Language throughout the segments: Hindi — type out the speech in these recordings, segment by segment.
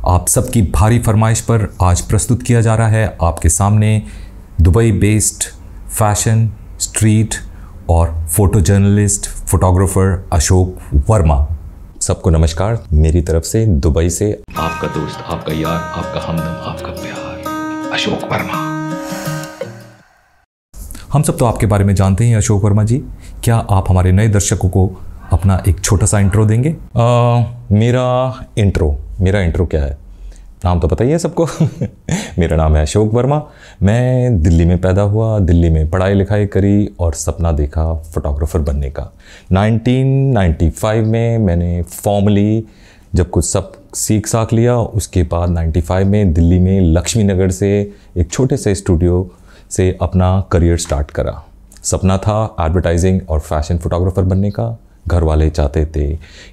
आप सबकी भारी फरमाइश पर आज प्रस्तुत किया जा रहा है आपके सामने दुबई बेस्ड फैशन, स्ट्रीट और photo journalist, photographer Ashok Verma. सबको नमस्कार मेरी तरफ से दुबई से आपका दोस्त, आपका यार, आपका हमदम, आपका प्यार अशोक वर्मा। हम सब तो आपके बारे में जानते हैं अशोक वर्मा जी, क्या आप हमारे नए दर्शकों को अपना एक छोटा सा इंट्रो देंगे? मेरा इंट्रो क्या है? नाम तो पता ही है सबको मेरा नाम है अशोक वर्मा। मैं दिल्ली में पैदा हुआ, दिल्ली में पढ़ाई लिखाई करी और सपना देखा फोटोग्राफर बनने का। 1995 में मैंने फॉर्मली जब कुछ सब सीख साख लिया, उसके बाद 95 में दिल्ली में लक्ष्मी नगर से एक छोटे से स्टूडियो से अपना करियर स्टार्ट करा। सपना था एडवर्टाइजिंग और फैशन फोटोग्राफर बनने का। घर वाले चाहते थे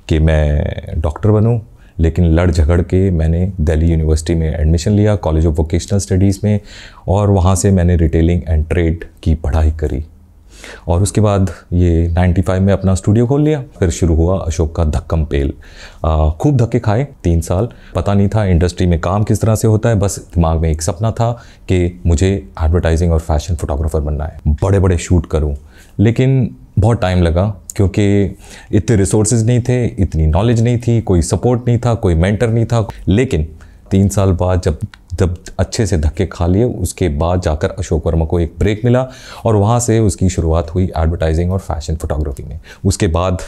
कि मैं डॉक्टर बनूं, लेकिन लड़ झगड़ के मैंने दिल्ली यूनिवर्सिटी में एडमिशन लिया कॉलेज ऑफ वोकेशनल स्टडीज़ में, और वहाँ से मैंने रिटेलिंग एंड ट्रेड की पढ़ाई करी और उसके बाद ये 95 में अपना स्टूडियो खोल लिया। फिर शुरू हुआ अशोक का धक्कम पेल। खूब धक्के खाए 3 साल। पता नहीं था इंडस्ट्री में काम किस तरह से होता है, बस दिमाग में एक सपना था कि मुझे एडवर्टाइजिंग और फैशन फोटोग्राफर बनना है, बड़े बड़े शूट करूं। लेकिन बहुत टाइम लगा क्योंकि इतने रिसोर्सेज नहीं थे, इतनी नॉलेज नहीं थी, कोई सपोर्ट नहीं था, कोई मेंटर नहीं था। लेकिन 3 साल बाद जब अच्छे से धक्के खा लिए, उसके बाद जाकर अशोक वर्मा को एक ब्रेक मिला और वहाँ से उसकी शुरुआत हुई एडवर्टाइजिंग और फैशन फोटोग्राफी में। उसके बाद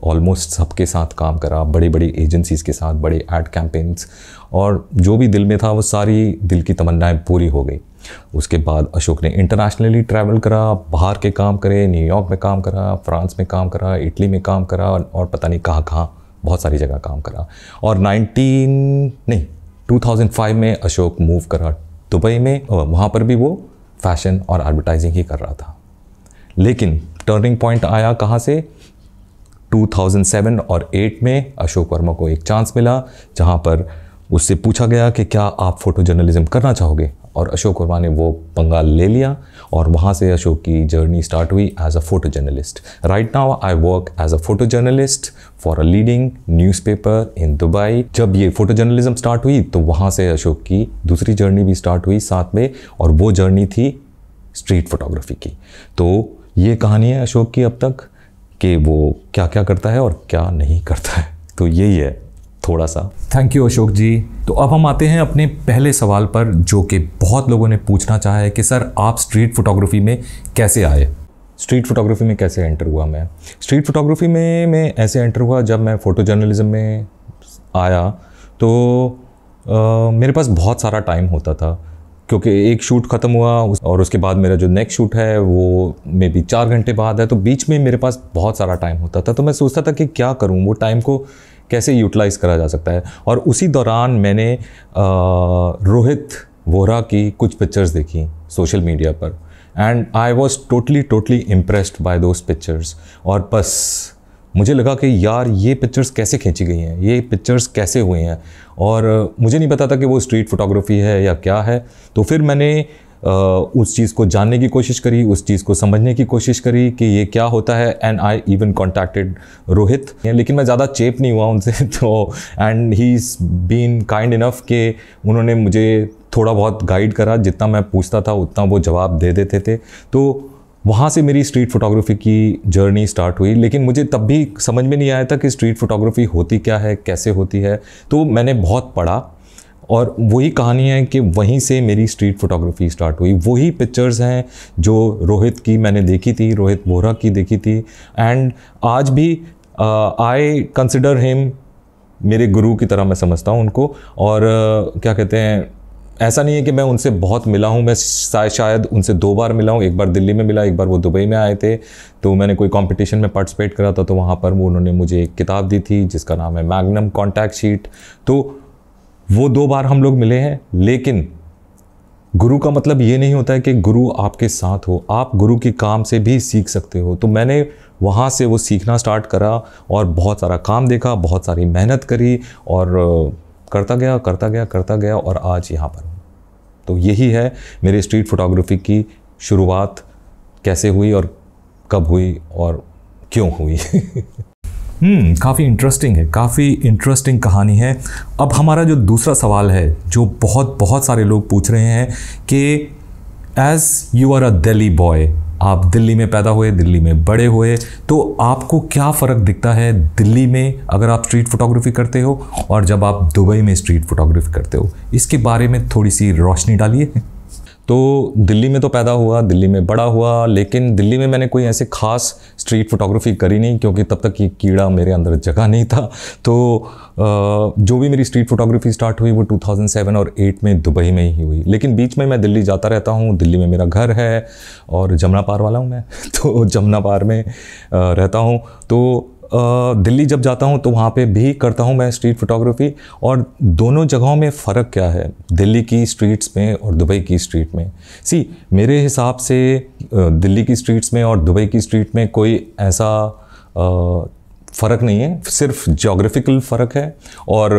ऑलमोस्ट सबके साथ काम करा, बड़ी बड़ी एजेंसीज़ के साथ, बड़े एड कैंपेन्स, और जो भी दिल में था वो सारी दिल की तमन्नाएं पूरी हो गई। उसके बाद अशोक ने इंटरनेशनली ट्रैवल करा, बाहर के काम करे, न्यूयॉर्क में काम करा, फ्रांस में काम करा, इटली में काम करा और पता नहीं कहाँ कहाँ बहुत सारी जगह काम करा। और 2005 में अशोक मूव करा दुबई में। वहाँ पर भी वो फैशन और एडवर्टाइजिंग ही कर रहा था। लेकिन टर्निंग पॉइंट आया कहाँ से? 2007 और 8 में अशोक वर्मा को एक चांस मिला जहाँ पर उससे पूछा गया कि क्या आप फोटो जर्नलिज्म करना चाहोगे, और अशोक वर्मा ने वो पंगा ले लिया और वहाँ से अशोक की जर्नी स्टार्ट हुई as a photo journalist. Right now I work as a photo journalist for a leading newspaper in Dubai. जब ये फोटो जर्नलिज्म स्टार्ट हुई तो वहाँ से अशोक की दूसरी जर्नी भी स्टार्ट हुई साथ में, और वो जर्नी थी स्ट्रीट फोटोग्राफी की। तो ये कहानी है अशोक की अब तक कि वो क्या क्या करता है और क्या नहीं करता है। तो यही है थोड़ा सा। थैंक यू अशोक जी। तो अब हम आते हैं अपने पहले सवाल पर, जो कि बहुत लोगों ने पूछना चाहा है कि सर आप स्ट्रीट फोटोग्राफी में कैसे आए? स्ट्रीट फोटोग्राफी में कैसे एंटर हुआ मैं? स्ट्रीट फोटोग्राफी में मैं ऐसे एंटर हुआ जब मैं फ़ोटो जर्नलिज्म में आया तो मेरे पास बहुत सारा टाइम होता था, क्योंकि एक शूट ख़त्म हुआ और उसके बाद मेरा जो नेक्स्ट शूट है वो मे बी 4 घंटे बाद है, तो बीच में मेरे पास बहुत सारा टाइम होता था। तो मैं सोचता था कि क्या करूं, वो टाइम को कैसे यूटिलाइज़ करा जा सकता है। और उसी दौरान मैंने रोहित वोहरा की कुछ पिक्चर्स देखी सोशल मीडिया पर, and I was totally impressed by those pictures. और बस मुझे लगा कि यार ये पिक्चर्स कैसे खींची गई हैं, ये पिक्चर्स कैसे हुए हैं, और मुझे नहीं पता था कि वो स्ट्रीट फोटोग्राफी है या क्या है। तो फिर मैंने उस चीज़ को जानने की कोशिश करी, उस चीज़ को समझने की कोशिश करी कि ये क्या होता है, and I even contacted Rohit. लेकिन मैं ज़्यादा चेप नहीं हुआ उनसे, तो and he is been kind enough कि उन्होंने मुझे थोड़ा बहुत गाइड करा। जितना मैं पूछता था उतना वो जवाब दे देते थे। तो वहाँ से मेरी स्ट्रीट फोटोग्राफी की जर्नी स्टार्ट हुई। लेकिन मुझे तब भी समझ में नहीं आया था कि स्ट्रीट फोटोग्राफी होती क्या है, कैसे होती है। तो मैंने बहुत पढ़ा और वही कहानी है कि वहीं से मेरी स्ट्रीट फोटोग्राफी स्टार्ट हुई। वही पिक्चर्स हैं जो रोहित की मैंने देखी थी, रोहित वोहरा की देखी थी, एंड आज भी आई कंसिडर हिम मेरे गुरु की तरह मैं समझता हूँ उनको। और क्या कहते हैं, ऐसा नहीं है कि मैं उनसे बहुत मिला हूँ, मैं शायद उनसे 2 बार मिला हूँ। एक बार दिल्ली में मिला, एक बार वो दुबई में आए थे, तो मैंने कोई कंपटीशन में पार्टिसिपेट करा था, तो वहाँ पर वो उन्होंने मुझे एक किताब दी थी जिसका नाम है मैग्नम कॉन्टैक्ट शीट। तो वो 2 बार हम लोग मिले हैं। लेकिन गुरु का मतलब ये नहीं होता है कि गुरु आपके साथ हो, आप गुरु के काम से भी सीख सकते हो। तो मैंने वहाँ से वो सीखना स्टार्ट करा और बहुत सारा काम देखा, बहुत सारी मेहनत करी और करता गया और आज यहाँ पर हूँ। तो यही है मेरी स्ट्रीट फोटोग्राफी की शुरुआत कैसे हुई और कब हुई और क्यों हुई। काफ़ी इंटरेस्टिंग है, काफ़ी इंटरेस्टिंग कहानी है। अब हमारा जो दूसरा सवाल है जो बहुत सारे लोग पूछ रहे हैं कि as you are a Delhi boy, आप दिल्ली में पैदा हुए, दिल्ली में बड़े हुए, तो आपको क्या फ़र्क दिखता है दिल्ली में अगर आप स्ट्रीट फोटोग्राफी करते हो और जब आप दुबई में स्ट्रीट फोटोग्राफी करते हो? इसके बारे में थोड़ी सी रोशनी डालिए। तो दिल्ली में तो पैदा हुआ, दिल्ली में बड़ा हुआ, लेकिन दिल्ली में मैंने कोई ऐसे ख़ास स्ट्रीट फोटोग्राफी करी नहीं क्योंकि तब तक ये कीड़ा मेरे अंदर जगह नहीं था। तो जो भी मेरी स्ट्रीट फोटोग्राफी स्टार्ट हुई वो 2007 और 8 में दुबई में ही हुई, लेकिन बीच में मैं दिल्ली जाता रहता हूँ। दिल्ली में मेरा घर है और जमुना पार वाला हूँ मैं तो जमुना पार में रहता हूँ। तो दिल्ली जब जाता हूँ तो वहाँ पे भी करता हूँ मैं स्ट्रीट फोटोग्राफी। और दोनों जगहों में फ़र्क क्या है दिल्ली की स्ट्रीट्स में और दुबई की स्ट्रीट में? मेरे हिसाब से दिल्ली की स्ट्रीट्स में और दुबई की स्ट्रीट में कोई ऐसा फ़र्क नहीं है, सिर्फ ज्योग्राफिकल फ़र्क है और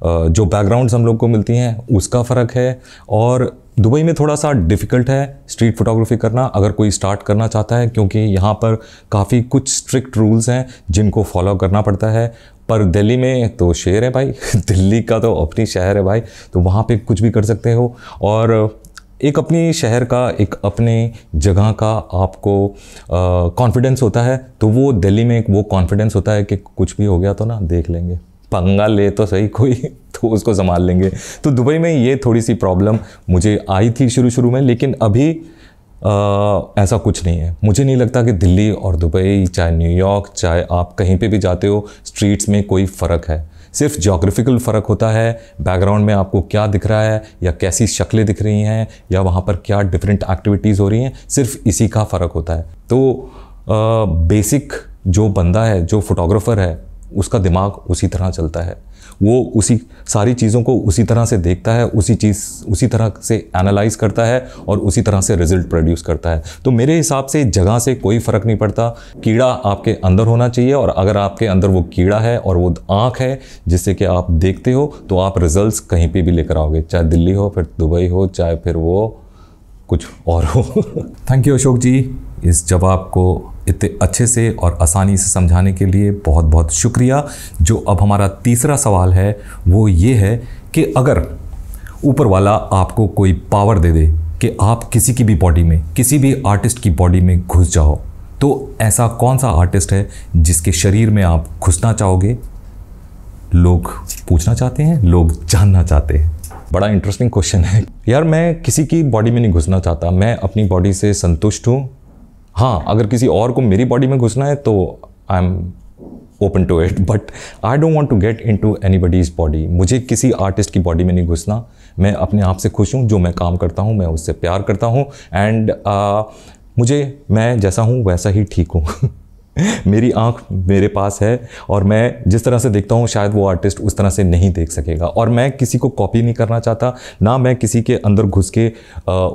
जो बैकग्राउंड्स हम लोग को मिलती हैं उसका फ़र्क है। और दुबई में थोड़ा सा डिफ़िकल्ट है स्ट्रीट फोटोग्राफी करना अगर कोई स्टार्ट करना चाहता है, क्योंकि यहाँ पर काफ़ी कुछ स्ट्रिक्ट रूल्स हैं जिनको फॉलो करना पड़ता है। पर दिल्ली में तो शेर है भाई दिल्ली का तो अपनी शहर है भाई, तो वहाँ पे कुछ भी कर सकते हो। और एक अपनी शहर का, एक अपने जगह का आपको कॉन्फिडेंस होता है, तो वो दिल्ली में वो कॉन्फिडेंस होता है कि कुछ भी हो गया तो ना देख लेंगे, पंगा ले तो सही कोई तो उसको संभाल लेंगे। तो दुबई में ये थोड़ी सी प्रॉब्लम मुझे आई थी शुरू में, लेकिन अभी ऐसा कुछ नहीं है। मुझे नहीं लगता कि दिल्ली और दुबई, चाहे न्यूयॉर्क, चाहे आप कहीं पे भी जाते हो, स्ट्रीट्स में कोई फ़र्क है। सिर्फ ज्योग्राफिकल फ़र्क होता है, बैकग्राउंड में आपको क्या दिख रहा है या कैसी शक्लें दिख रही हैं या वहाँ पर क्या डिफरेंट एक्टिविटीज़ हो रही हैं, सिर्फ इसी का फ़र्क होता है। तो बेसिक जो बंदा है, जो फोटोग्राफ़र है, उसका दिमाग उसी तरह चलता है, वो उसी सारी चीज़ों को उसी तरह से देखता है, उसी तरह से एनालाइज करता है और उसी तरह से रिजल्ट प्रोड्यूस करता है। तो मेरे हिसाब से जगह से कोई फ़र्क नहीं पड़ता, कीड़ा आपके अंदर होना चाहिए। और अगर आपके अंदर वो कीड़ा है और वो आँख है जिससे कि आप देखते हो, तो आप रिजल्ट्स कहीं पे भी लेकर आओगे, चाहे दिल्ली हो, फिर दुबई हो, चाहे फिर वो कुछ और हो। थैंक यू अशोक जी, इस जवाब को इतने अच्छे से और आसानी से समझाने के लिए बहुत बहुत शुक्रिया। जो अब हमारा तीसरा सवाल है वो ये है कि अगर ऊपर वाला आपको कोई पावर दे दे कि आप किसी की भी बॉडी में, किसी भी आर्टिस्ट की बॉडी में घुस जाओ, तो ऐसा कौन सा आर्टिस्ट है जिसके शरीर में आप घुसना चाहोगे? लोग पूछना चाहते हैं, लोग जानना चाहते हैं। बड़ा इंटरेस्टिंग क्वेश्चन है यार। मैं किसी की बॉडी में नहीं घुसना चाहता, मैं अपनी बॉडी से संतुष्ट हूँ। हाँ, अगर किसी और को मेरी बॉडी में घुसना है तो I am open to it, but I don't want to get into anybody's body. मुझे किसी आर्टिस्ट की बॉडी में नहीं घुसना। मैं अपने आप से खुश हूँ, जो मैं काम करता हूँ मैं उससे प्यार करता हूँ, एंड मैं जैसा हूँ वैसा ही ठीक हूँ। मेरी आँख मेरे पास है और मैं जिस तरह से देखता हूँ शायद वो आर्टिस्ट उस तरह से नहीं देख सकेगा। और मैं किसी को कॉपी नहीं करना चाहता, ना मैं किसी के अंदर घुस के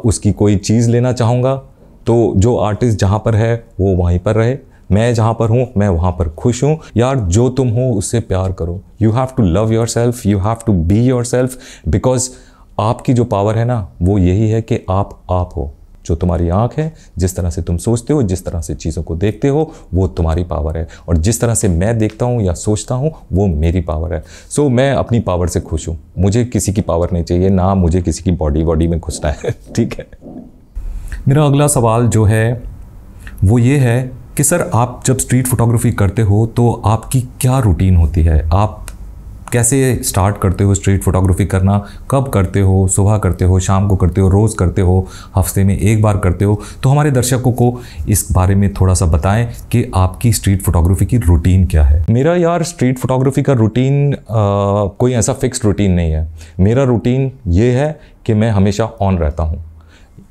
उसकी कोई चीज़ लेना चाहूँगा। तो जो आर्टिस्ट जहाँ पर है वो वहीं पर रहे, मैं जहाँ पर हूँ मैं वहाँ पर खुश हूँ। यार, जो तुम हो उससे प्यार करो। You have to love yourself, you have to be yourself, because आपकी जो पावर है ना वो यही है कि आप हो। जो तुम्हारी आँख है, जिस तरह से तुम सोचते हो, जिस तरह से चीज़ों को देखते हो, वो तुम्हारी पावर है। और जिस तरह से मैं देखता हूँ या सोचता हूँ वो मेरी पावर है। सो मैं अपनी पावर से खुश हूँ। मुझे किसी की पावर नहीं चाहिए, ना मुझे किसी की बॉडी में घुसना है। ठीक है। मेरा अगला सवाल जो है वो ये है कि सर, आप जब स्ट्रीट फोटोग्राफी करते हो तो आपकी क्या रूटीन होती है? आप कैसे स्टार्ट करते हो स्ट्रीट फोटोग्राफी करना? कब करते हो? सुबह करते हो, शाम को करते हो, रोज़ करते हो, हफ्ते में एक बार करते हो? तो हमारे दर्शकों को इस बारे में थोड़ा सा बताएं कि आपकी स्ट्रीट फोटोग्राफी की रूटीन क्या है। मेरा यार स्ट्रीट फोटोग्राफी का रूटीन कोई ऐसा फिक्स्ड रूटीन नहीं है। मेरा रूटीन ये है कि मैं हमेशा ऑन रहता हूँ।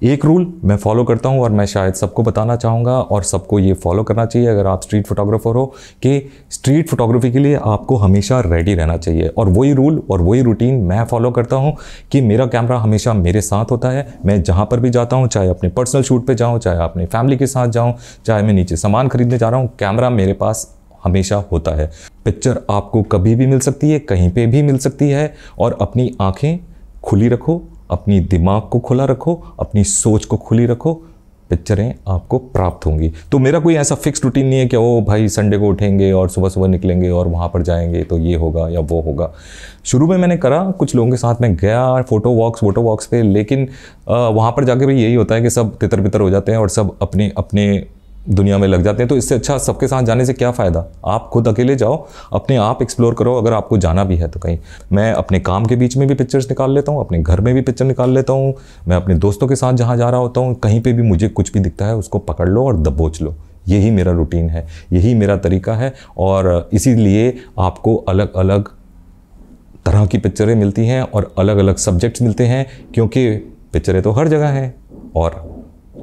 एक रूल मैं फॉलो करता हूँ और मैं शायद सबको बताना चाहूँगा और सबको ये फॉलो करना चाहिए अगर आप स्ट्रीट फोटोग्राफर हो, कि स्ट्रीट फोटोग्राफी के लिए आपको हमेशा रेडी रहना चाहिए। और वही रूल और वही रूटीन मैं फॉलो करता हूँ कि मेरा कैमरा हमेशा मेरे साथ होता है। मैं जहाँ पर भी जाता हूँ, चाहे अपने पर्सनल शूट पे जाऊँ, चाहे अपने फैमिली के साथ जाऊँ, चाहे मैं नीचे सामान खरीदने जा रहा हूँ, कैमरा मेरे पास हमेशा होता है। पिक्चर आपको कभी भी मिल सकती है, कहीं पर भी मिल सकती है। और अपनी आँखें खुली रखो, अपनी दिमाग को खुला रखो, अपनी सोच को खुली रखो। पिक्चरें आपको प्राप्त होंगी। तो मेरा कोई ऐसा फिक्स रूटीन नहीं है कि ओ भाई संडे को उठेंगे और सुबह सुबह निकलेंगे और वहाँ पर जाएंगे तो ये होगा या वो होगा। शुरू में मैंने करा, कुछ लोगों के साथ में गया फ़ोटो वॉक्स पे, लेकिन वहाँ पर जाके भी यही होता है कि सब तितर बितर हो जाते हैं और सब अपने अपने दुनिया में लग जाते हैं। तो इससे अच्छा सबके साथ जाने से क्या फ़ायदा, आप खुद अकेले जाओ, अपने आप एक्सप्लोर करो। अगर आपको जाना भी है तो कहीं, मैं अपने काम के बीच में भी पिक्चर्स निकाल लेता हूँ, अपने घर में भी पिक्चर निकाल लेता हूँ, मैं अपने दोस्तों के साथ जहाँ जा रहा होता हूँ, कहीं पे भी मुझे कुछ भी दिखता है उसको पकड़ लो और दबोच लो। यही मेरा रूटीन है, यही मेरा तरीका है। और इसीलिए आपको अलग अलग तरह की पिक्चरें मिलती हैं और अलग अलग सब्जेक्ट्स मिलते हैं, क्योंकि पिक्चरें तो हर जगह हैं और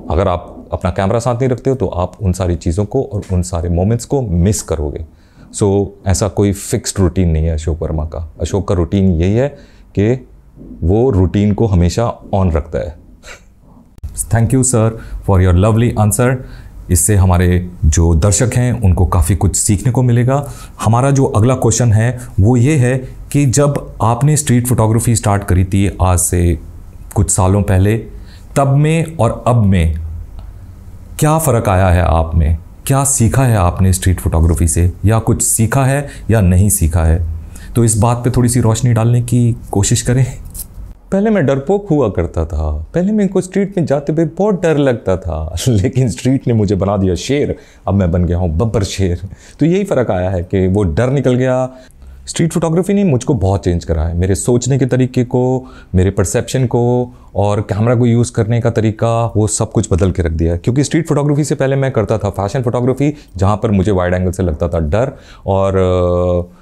अगर आप अपना कैमरा साथ नहीं रखते हो तो आप उन सारी चीज़ों को और उन सारे मोमेंट्स को मिस करोगे। सो ऐसा कोई फिक्स्ड रूटीन नहीं है अशोक वर्मा का। अशोक का रूटीन यही है कि वो रूटीन को हमेशा ऑन रखता है। Thank you sir for your lovely answer. इससे हमारे जो दर्शक हैं उनको काफ़ी कुछ सीखने को मिलेगा। हमारा जो अगला क्वेश्चन है वो ये है कि जब आपने स्ट्रीट फोटोग्राफी स्टार्ट करी थी आज से कुछ सालों पहले, तब में और अब में क्या फ़र्क आया है आप में? क्या सीखा है आपने स्ट्रीट फोटोग्राफी से, या कुछ सीखा है या नहीं सीखा है? तो इस बात पे थोड़ी सी रोशनी डालने की कोशिश करें। पहले मैं डरपोक हुआ करता था, पहले मेरे को स्ट्रीट में जाते हुए बहुत डर लगता था, लेकिन स्ट्रीट ने मुझे बना दिया शेर। अब मैं बन गया हूँ बब्बर शेर। तो यही फ़र्क आया है कि वो डर निकल गया। स्ट्रीट फोटोग्राफी ने मुझको बहुत चेंज करा है, मेरे सोचने के तरीके को, मेरे परसेप्शन को और कैमरा को यूज़ करने का तरीका, वो सब कुछ बदल के रख दिया है। क्योंकि स्ट्रीट फोटोग्राफी से पहले मैं करता था फैशन फोटोग्राफी, जहाँ पर मुझे वाइड एंगल से लगता था डर, और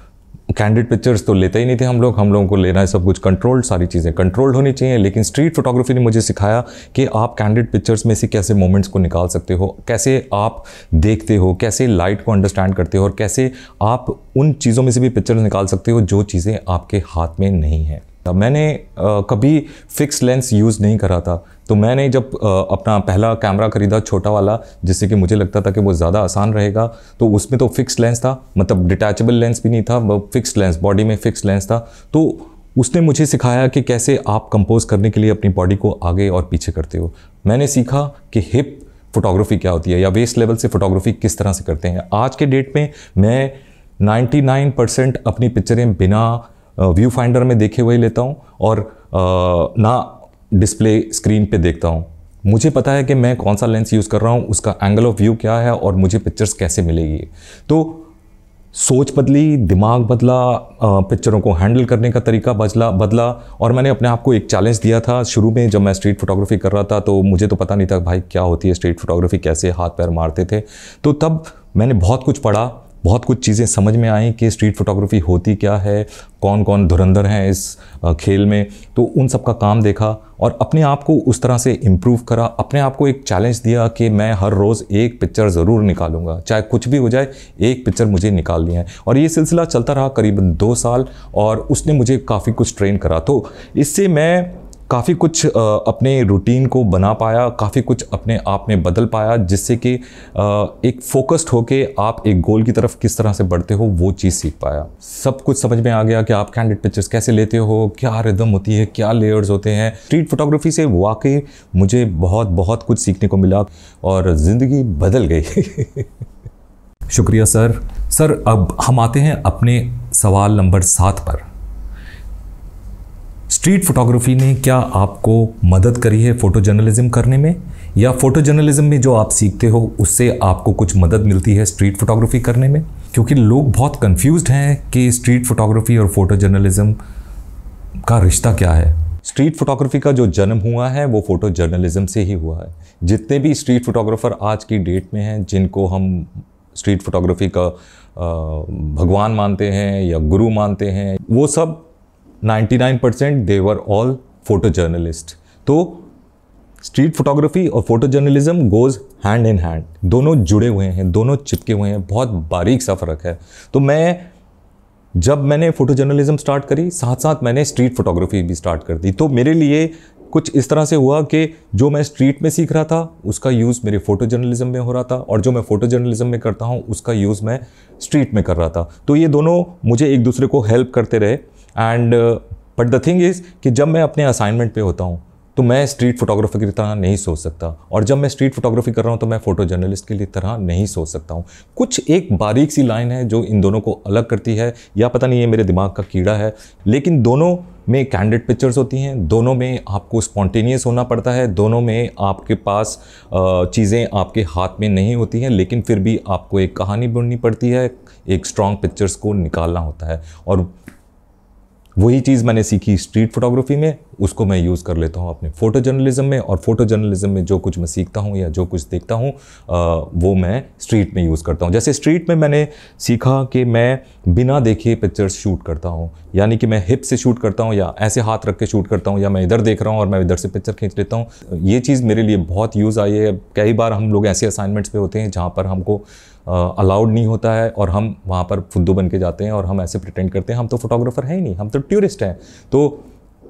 कैंडिड पिक्चर्स तो लेते ही नहीं थे हम लोगों को लेना है सब कुछ कंट्रोल्ड, सारी चीज़ें कंट्रोल्ड होनी चाहिए। लेकिन स्ट्रीट फोटोग्राफी ने मुझे सिखाया कि आप कैंडिड पिक्चर्स में से कैसे मोमेंट्स को निकाल सकते हो, कैसे आप देखते हो, कैसे लाइट को अंडरस्टैंड करते हो, और कैसे आप उन चीज़ों में से भी पिक्चर्स निकाल सकते हो जो चीज़ें आपके हाथ में नहीं हैं। मैंने कभी फिक्स लेंस यूज़ नहीं करा था। तो मैंने जब अपना पहला कैमरा ख़रीदा छोटा वाला, जिससे कि मुझे लगता था कि वो ज़्यादा आसान रहेगा, तो उसमें तो फिक्स लेंस था, मतलब डिटैचेबल लेंस भी नहीं था, फिक्स लेंस, बॉडी में फिक्स लेंस था। तो उसने मुझे सिखाया कि कैसे आप कंपोज करने के लिए अपनी बॉडी को आगे और पीछे करते हो। मैंने सीखा कि हिप फोटोग्राफी क्या होती है, या वेस्ट लेवल से फोटोग्राफी किस तरह से करते हैं। आज के डेट में मैं 99% अपनी पिक्चरें बिना व्यू फाइंडर में देखे हुए लेता हूँ और ना डिस्प्ले स्क्रीन पे देखता हूँ। मुझे पता है कि मैं कौन सा लेंस यूज़ कर रहा हूँ, उसका एंगल ऑफ व्यू क्या है और मुझे पिक्चर्स कैसे मिलेगी। तो सोच बदली, दिमाग बदला, पिक्चरों को हैंडल करने का तरीका बदला। और मैंने अपने आप को एक चैलेंज दिया था शुरू में, जब मैं स्ट्रीट फोटोग्राफी कर रहा था तो मुझे तो पता नहीं था भाई क्या होती है स्ट्रीट फोटोग्राफी, कैसे हाथ पैर मारते थे। तो तब मैंने बहुत कुछ पढ़ा, बहुत कुछ चीज़ें समझ में आई कि स्ट्रीट फोटोग्राफी होती क्या है, कौन कौन धुरंधर हैं इस खेल में। तो उन सब का काम देखा और अपने आप को उस तरह से इम्प्रूव करा। अपने आप को एक चैलेंज दिया कि मैं हर रोज़ एक पिक्चर ज़रूर निकालूंगा, चाहे कुछ भी हो जाए, एक पिक्चर मुझे निकालनी है। और ये सिलसिला चलता रहा करीबन 2 साल और उसने मुझे काफ़ी कुछ ट्रेन करा। तो इससे मैं काफ़ी कुछ अपने रूटीन को बना पाया, काफ़ी कुछ अपने आप में बदल पाया, जिससे कि एक फोकस्ड होके आप एक गोल की तरफ किस तरह से बढ़ते हो वो चीज़ सीख पाया। सब कुछ समझ में आ गया कि आप कैंडिड पिक्चर्स कैसे लेते हो, क्या रिदम होती है, क्या लेयर्स होते हैं। स्ट्रीट फोटोग्राफी से वाकई मुझे बहुत बहुत कुछ सीखने को मिला और ज़िंदगी बदल गई। शुक्रिया सर। सर अब हम आते हैं अपने सवाल नंबर 7 पर। स्ट्रीट फोटोग्राफी ने क्या आपको मदद करी है फ़ोटो जर्नलिज्म करने में, या फ़ोटो जर्नलिज्म में जो आप सीखते हो उससे आपको कुछ मदद मिलती है स्ट्रीट फोटोग्राफी करने में? क्योंकि लोग बहुत कंफ्यूज्ड हैं कि स्ट्रीट फोटोग्राफी और फ़ोटो जर्नलिज्म का रिश्ता क्या है। स्ट्रीट फोटोग्राफी का जो जन्म हुआ है वो फ़ोटो जर्नलिज्म से ही हुआ है। जितने भी स्ट्रीट फोटोग्राफर आज की डेट में हैं, जिनको हम स्ट्रीट फोटोग्राफी का भगवान मानते हैं या गुरु मानते हैं, वो सब 99% दे वर ऑल फोटो जर्नलिस्ट। तो स्ट्रीट फोटोग्राफी और photo journalism goes hand in hand, दोनों जुड़े हुए हैं, दोनों चिपके हुए हैं, बहुत बारीक सा फ़र्क है। तो जब मैंने फोटो जर्नलिज्म स्टार्ट करी, साथ साथ मैंने स्ट्रीट फोटोग्राफी भी स्टार्ट कर दी। तो मेरे लिए कुछ इस तरह से हुआ कि जो मैं स्ट्रीट में सीख रहा था उसका यूज़ मेरे फोटो जर्नलिज्म में हो रहा था, और जो मैं फोटो जर्नलिज्म में करता हूँ उसका यूज़ मैं स्ट्रीट में कर रहा था। तो ये दोनों मुझे एक दूसरे को हेल्प करते रहे। And but the thing is कि जब मैं अपने असाइनमेंट पे होता हूँ तो मैं स्ट्रीट फोटोग्राफर की तरह नहीं सोच सकता, और जब मैं स्ट्रीट फोटोग्राफी कर रहा हूँ तो मैं फोटो जर्नलिस्ट की तरह नहीं सोच सकता हूँ। कुछ एक बारीक सी लाइन है जो इन दोनों को अलग करती है, या पता नहीं ये मेरे दिमाग का कीड़ा है, लेकिन दोनों में कैंडिड पिक्चर्स होती हैं, दोनों में आपको स्पॉन्टेनियस होना पड़ता है, दोनों में आपके पास चीज़ें आपके हाथ में नहीं होती हैं, लेकिन फिर भी आपको एक कहानी बुननी पड़ती है, एक स्ट्रॉन्ग पिक्चर्स को निकालना होता है। और वही चीज़ मैंने सीखी स्ट्रीट फोटोग्राफी में, उसको मैं यूज़ कर लेता हूँ अपने फ़ोटो जर्नलिज्म में, और फोटो जर्नलिज्म में जो कुछ मैं सीखता हूँ या जो कुछ देखता हूँ वो मैं स्ट्रीट में यूज़ करता हूँ। जैसे स्ट्रीट में मैंने सीखा कि मैं बिना देखे पिक्चर्स शूट करता हूँ, यानी कि मैं हिप से शूट करता हूँ या ऐसे हाथ रख के शूट करता हूँ, या मैं इधर देख रहा हूँ और मैं इधर से पिक्चर खींच लेता हूँ। ये चीज़ मेरे लिए बहुत यूज़ आई है। कई बार हम लोग ऐसे असाइनमेंट्स पे होते हैं जहाँ पर हमको अलाउड नहीं होता है, और हम वहाँ पर फुद्दू बन के जाते हैं और हम ऐसे प्रिटेंड करते हैं हम तो फोटोग्राफर है ही नहीं, हम तो टूरिस्ट हैं। तो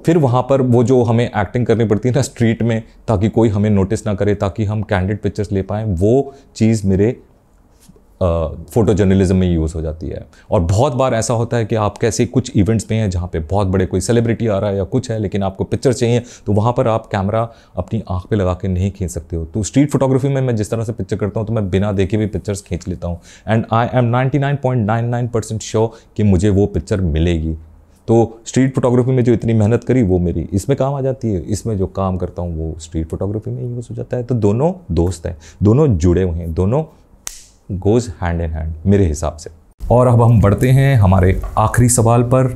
फिर वहाँ पर वो जो हमें एक्टिंग करनी पड़ती है ना स्ट्रीट में, ताकि कोई हमें नोटिस ना करे, ताकि हम कैंडिड पिक्चर्स ले पाएँ, वो चीज़ मेरे फ़ोटो जर्नलिज्म में यूज़ हो जाती है। और बहुत बार ऐसा होता है कि आप कैसे कुछ इवेंट्स में हैं जहाँ पे बहुत बड़े कोई सेलिब्रिटी आ रहा है या कुछ है, लेकिन आपको पिक्चर चाहिए, तो वहाँ पर आप कैमरा अपनी आँख पे लगा के नहीं खींच सकते हो। तो स्ट्रीट फोटोग्राफी में मैं जिस तरह से पिक्चर करता हूँ तो मैं बिना देखे भी पिक्चर्स खींच लेता हूँ, एंड आई एम 99.99% श्योर कि मुझे वो पिक्चर मिलेगी। तो स्ट्रीट फोटोग्राफी में जो इतनी मेहनत करी वो मेरी इसमें काम आ जाती है, इसमें जो काम करता हूँ वो स्ट्रीट फोटोग्राफी में यूज़ हो जाता है। तो दोनों दोस्त हैं, दोनों जुड़े हुए हैं, दोनों गोज़ हैंड इन हैंड मेरे हिसाब से। और अब हम बढ़ते हैं हमारे आखिरी सवाल पर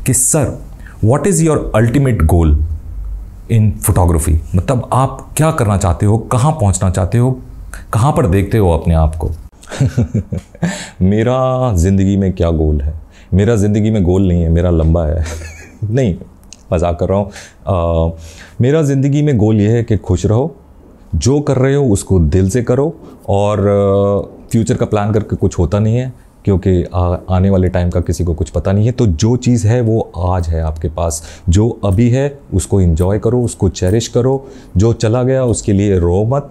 कि sir what is your ultimate goal in photography, मतलब आप क्या करना चाहते हो, कहाँ पहुँचना चाहते हो, कहाँ पर देखते हो अपने आप को? मेरा ज़िंदगी में क्या गोल है? मेरा ज़िंदगी में गोल नहीं है, मेरा लंबा है। नहीं, मजाक कर रहा हूँ। मेरा ज़िंदगी में गोल ये है कि खुश रहो, जो कर रहे हो उसको दिल से करो, और फ्यूचर का प्लान करके कुछ होता नहीं है, क्योंकि आने वाले टाइम का किसी को कुछ पता नहीं है। तो जो चीज़ है वो आज है आपके पास, जो अभी है उसको एंजॉय करो, उसको चेरिश करो। जो चला गया उसके लिए रो मत,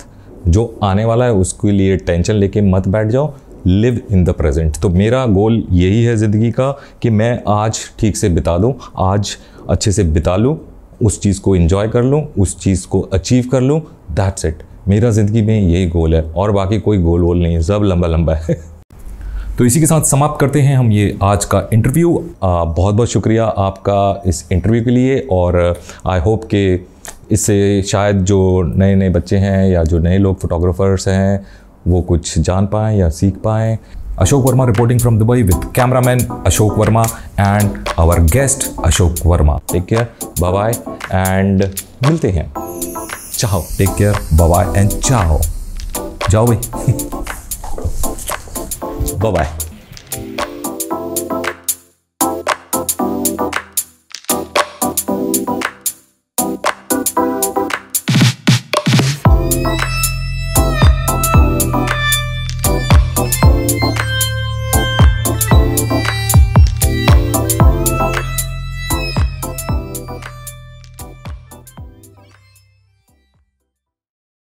जो आने वाला है उसके लिए टेंशन लेके मत बैठ जाओ। Live in the present. तो मेरा गोल यही है ज़िंदगी का कि मैं आज ठीक से बिता दूँ, आज अच्छे से बिता लूँ, उस चीज़ को एंजॉय कर लूँ, उस चीज़ को अचीव कर लूँ। That's it. मेरा ज़िंदगी में यही गोल है, और बाकी कोई गोल वोल नहीं है, सब लंबा लंबा है। तो इसी के साथ समाप्त करते हैं हम ये आज का इंटरव्यू। बहुत बहुत शुक्रिया आपका इस इंटरव्यू के लिए, और आई होप कि इससे शायद जो नए नए बच्चे हैं या जो नए लोग फोटोग्राफर्स हैं वो कुछ जान पाएँ या सीख पाएँ। Ashok Verma reporting from Dubai with cameraman Ashok Verma and our guest Ashok Verma. Take care, bye bye and मिलते हैं। चाहो, take care, bye bye and चाहो। जाओ भाई। Bye bye.